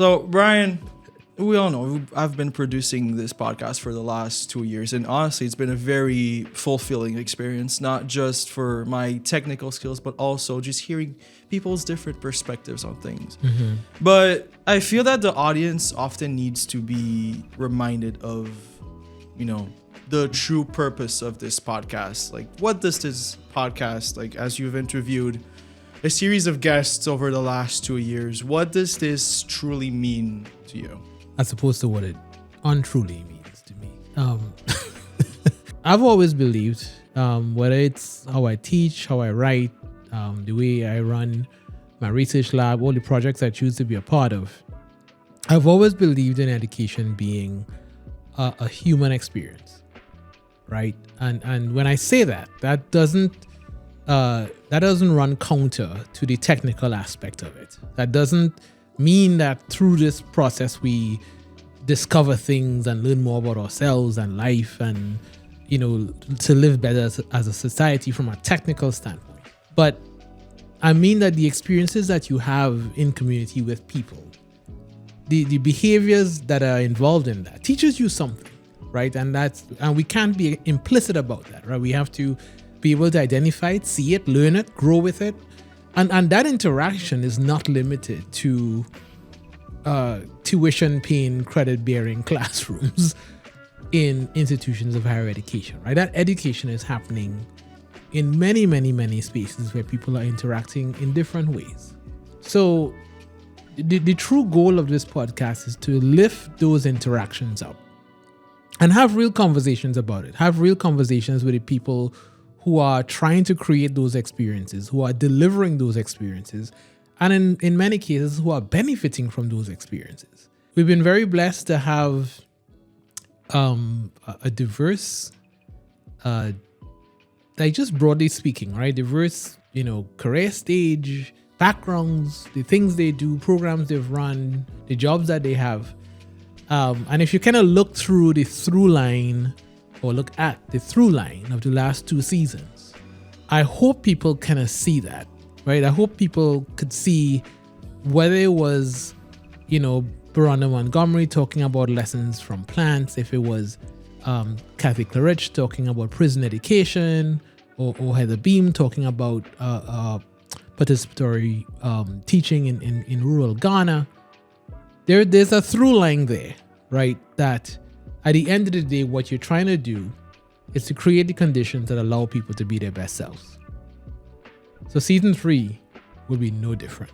So, Bryan, we all know I've been producing this podcast for the last 2 years, and honestly, it's been a very fulfilling experience, not just for my technical skills, but also just hearing people's different perspectives on things. Mm-hmm. But I feel that the audience often needs to be reminded of, the true purpose of this podcast. Like, what does this podcast, like, as you've interviewed a series of guests over the last 2 years, what does this truly mean to you? As opposed to what it untruly means to me. I've always believed, whether it's how I teach, how I write, the way I run my research lab, all the projects I choose to be a part of, I've always believed in education being a human experience, right? And when I say that, that doesn't run counter to the technical aspect of it. That doesn't mean that through this process we discover things and learn more about ourselves and life and to live better as a society from a technical standpoint. But I mean that the experiences that you have in community with people, the behaviors that are involved in that teaches you something, right? And we can't be implicit about that, right? We have to be able to identify it, see it, learn it, grow with it. And that interaction is not limited to tuition-paying, credit-bearing classrooms in institutions of higher education, right? That education is happening in many, many, many spaces where people are interacting in different ways. So the true goal of this podcast is to lift those interactions up and have real conversations about it. Have real conversations with the people who are trying to create those experiences, who are delivering those experiences, and in many cases, who are benefiting from those experiences. We've been very blessed to have a diverse, like just broadly speaking, right? Diverse, career stage, backgrounds, the things they do, programs they've run, the jobs that they have. And if you kind of look through the through line, or look at the through line of the last 2 seasons, I hope people kind of see that, right? I hope people could see whether it was, Baranda Montgomery talking about lessons from plants, if it was Kathy Clarich talking about prison education, or Heather Beam talking about participatory teaching in rural Ghana. There's a through line there, right? That at the end of the day, what you're trying to do is to create the conditions that allow people to be their best selves. So season 3 will be no different.